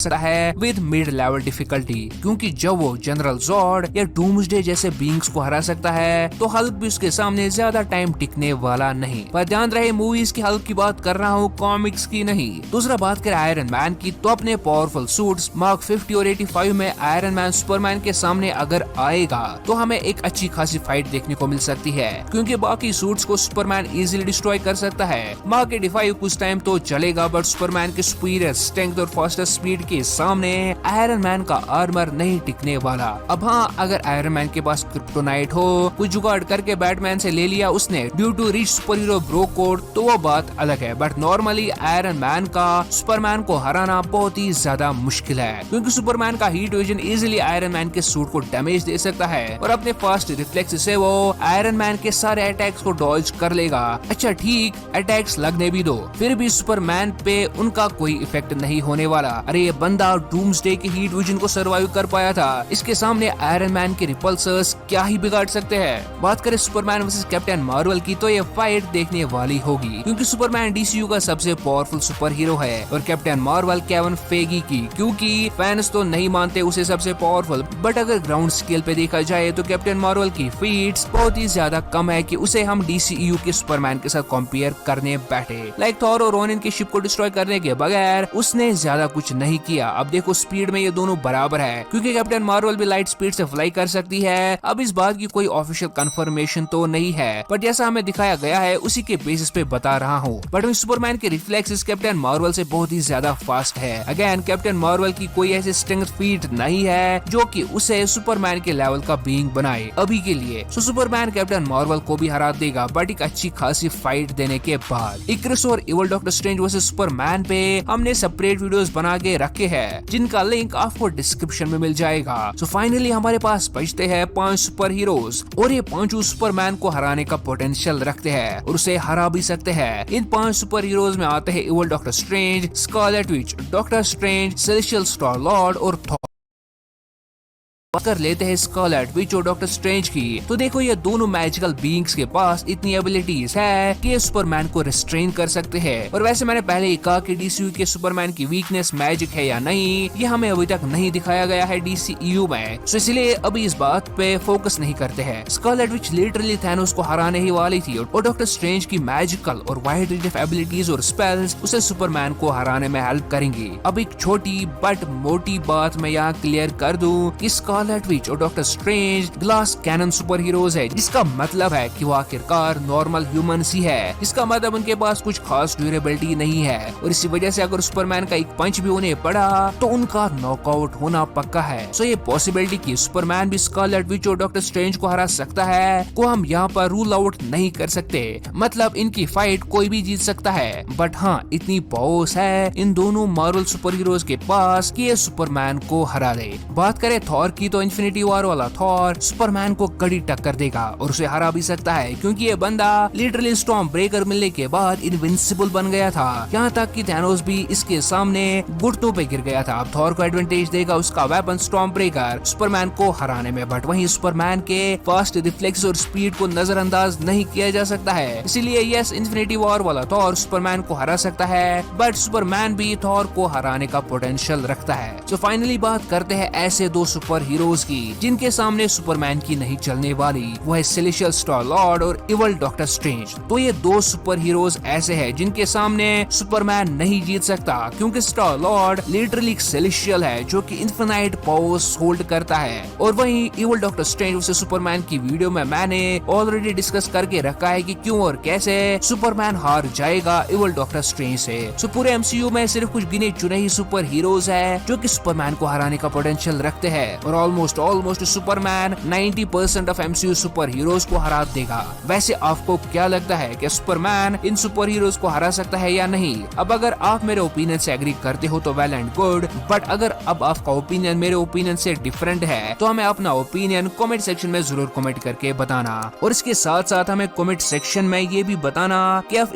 सकता है with mid level difficulty, क्योंकि जब वो जनरल जॉर्ड या डूम्सडे जैसे बींग्स को हरा सकता है तो हल्क भी उसके सामने ज्यादा टाइम टिकने वाला नहीं। पर ध्यान रहे मूवीज की हल्क की बात कर रहा हूँ, कॉमिक्स की नहीं। दूसरा बात करें आयरन मैन की, तो अपने पावरफुल सूट्स मार्क 50 और 85 में आयरन मैन सुपरमैन के सामने अगर आएगा तो हमें एक अच्छी खासी फाइट देखने को मिल सकती है, क्योंकि बाकी सूट्स को सुपरमैन इजीली डिस्ट्रॉय कर सकता है। मार्क 85 कुछ टाइम तो चलेगा, बट सुपरमैन के सुपीरियर स्ट्रेंथ और फास्टर स्पीड के सामने आयरन मैन का आर्मर नहीं टिकने वाला। अब हाँ, अगर आयरन मैन के पास क्रिप्टोनाइट हो, कुछ जुगाड़ करके बैटमैन से ले लिया उसने due to rich super hero bro code, तो वो बात अलग है। बट नॉर्मली आयरन मैन का सुपरमैन को हराना बहुत ही ज्यादा मुश्किल है, क्योंकि सुपरमैन का heat vision easily iron man के सूट को डैमेज दे सकता है और अपने फास्ट रिफ्लेक्स से वो आयरन मैन के सारे अटैक्स को डॉज कर लेगा। अच्छा ठीक, अटैक्स लगने भी दो, फिर भी सुपरमैन पे उनका कोई इफेक्ट नहीं होने वाला। अरे ये बंदा डूम्सडे के हीट विजन को सर्वाइव कर पाया था, इसके सामने आयरन मैन के रिपल्सर्स क्या ही बिगाड़ सकते हैं। बात करें सुपरमैन वर्सेस कैप्टन मार्वल की, तो ये फाइट देखने वाली होगी, क्योंकि सुपरमैन डीसीयू का सबसे पावरफुल सुपर हीरो है और कैप्टन मार्वल केविन फेगी की, क्योंकि फैंस तो नहीं मानते उसे सबसे पावरफुल, बट अगर ग्राउंड स्केल पे देखा जाए तो कैप्टन मार्वल की फीट्स बहुत ही ज्यादा कम है कि उसे हम डीसीयू के सुपरमैन के साथ कंपेयर करने बैठे। लाइक थॉर और रोनिन की शिप को डिस्ट्रॉय करने के बगैर उसने ज्यादा कुछ नहीं किया। अब देखो स्पीड में ये दोनों बराबर है, क्योंकि कैप्टन मार्वल भी लाइट स्पीड से फ्लाई कर सकती है। अब इस बात की कोई ऑफिशियल कंफर्मेशन तो नहीं है, पर जैसा हमें दिखाया गया है उसी के बेसिस पे बता रहा हूँ। बट सुपरमैन के रिफ्लेक्सेस कैप्टन मार्वल से बहुत ही ज्यादा फास्ट है। अगेन कैप्टन मार्वल की कोई ऐसी स्ट्रेंथ फीट नहीं है जो कि उसे सुपरमैन के लेवल का बीइंग बनाए अभी के लिए। सो सुपरमैन कैप्टन मार्वल को भी हरा देगा, बट एक अच्छी खासी फाइट देने के बाद। इक्रिस और evil doctor strange versus Superman पे हमने सेपरेट वीडियोस बना के रखे हैं, जिनका लिंक आपको डिस्क्रिप्शन में मिल जाएगा। सो फाइनली हमारे पास बचते हैं 5 सुपर हीरोज, और ये 5 सुपरमैन को हराने का पोटेंशियल रखते हैं और उसे हरा भी सकते हैं। इन 5 सुपर हीरोज में आते हैं evil doctor strange, Scarlet Witch, doctor strange, celestial star Lord और थॉर। कर लेते हैं स्कारलेट विच और डॉक्टर स्ट्रेंज की, तो देखो ये दोनों मैजिकल बीइंग्स के पास इतनी एबिलिटीज है कि ये सुपरमैन को रिस्ट्रेन कर सकते हैं। और वैसे मैंने पहले ही कहा कि डीसीयू के सुपरमैन की वीकनेस मैजिक है या नहीं, ये हमें अभी तक नहीं दिखाया गया है डीसीयू में, तो इसलिए अभी इस बात पे फोकस नहीं करते हैं। स्कारलेट विच लिटरली थैनोस को हराने ही वाली थी और डॉक्टर स्ट्रेंज की मैजिकल और वाइड रेंज ऑफ एबिलिटीज और स्पेल्स उसे सुपरमैन को हराने में हेल्प करेंगी। अब एक छोटी बट मोटी बात मैं यहाँ क्लियर कर दूं कि स्कारलेट विच और Doctor Strange glass cannon super heroes है, जिसका मतलब है कि वो आखिरकार नॉर्मल ह्यूमंस ही है। इसका मतलब उनके पास कुछ खास ड्यूरेबिलिटी नहीं है, और इसी वजह से अगर सुपरमैन का एक पंच भी उन्हें पड़ा तो उनका नॉकआउट होना पक्का है। सो ये पॉसिबिलिटी कि सुपरमैन भी स्कारलेट विच और डॉक्टर स्ट्रेंज को हरा सकता है को हम यहाँ पर रूल आउट नहीं कर सकते। मतलब इनकी फाइट कोई भी जीत सकता है, बट हाँ इतनी पावर्स है इन दोनों मार्वल सुपर हीरोज के पास कि ये सुपरमैन को हरा दे। बात करें थॉर की, तो इन्फिनिटी वॉर वाला थॉर सुपरमैन को कड़ी टक्कर देगा और उसे हरा भी सकता है, क्योंकि ये बंदा लिटरली स्टॉर्म ब्रेकर मिलने के बाद इनविंसिबल बन गया था। यहाँ तक कि थैनोस भी इसके सामने घुटनों पे गिर गया था। अब थॉर को एडवांटेज देगा उसका वेपन स्टॉर्म ब्रेकर सुपरमैन को हराने में, बट वहीं सुपरमैन के फास्ट रिफ्लेक्स और स्पीड को नजरअंदाज नहीं किया जा सकता है। इसीलिए यस, इन्फिनिटी वॉर वाला थॉर सुपरमैन को हरा सकता है, बट सुपरमैन भी थॉर को हराने का पोटेंशियल रखता है। सो फाइनली बात करते हैं ऐसे 2 सुपर हीरोज की जिनके सामने सुपरमैन की नहीं चलने वाली, वो है सेलेस्टियल स्टार लॉर्ड और इवल डॉक्टर स्ट्रेंज। तो ये 2 सुपर हीरोज ऐसे हैं जिनके सामने सुपरमैन नहीं जीत सकता, क्योंकि स्टार लॉर्ड लिटरली सेलेस्टियल है जो कि इन्फिनाइट पावर्स होल्ड करता है, और वहीं इवल डॉक्टर स्ट्रेंज उसे सुपरमैन की वीडियो में मैंने ऑलरेडी डिस्कस करके रखा है कि क्यों और कैसे सुपरमैन हार जाएगा इवल डॉक्टर स्ट्रेंज से। सो पूरे एमसीयू में सिर्फ कुछ गिने चुने ही सुपर हीरोज है जो कि सुपरमैन को हराने का पोटेंशियल रखते हैं, और almost Superman 90% of MCU super heroes को हरा देगा। वैसे आपको क्या लगता है कि सुपरमैन इन सुपर हीरोज को हरा सकता है या नहीं? अब अगर आप मेरे ओपिनियन से एग्री करते हो तो वेल एंड गुड, बट अगर अब आपका ओपिनियन मेरे ओपिनियन से डिफरेंट है तो हमें अपना ओपिनियन कमेंट सेक्शन में जरूर कमेंट करके बताना, और इसके साथ साथ हमें कमेंट सेक्शन में ये भी बताना कि आप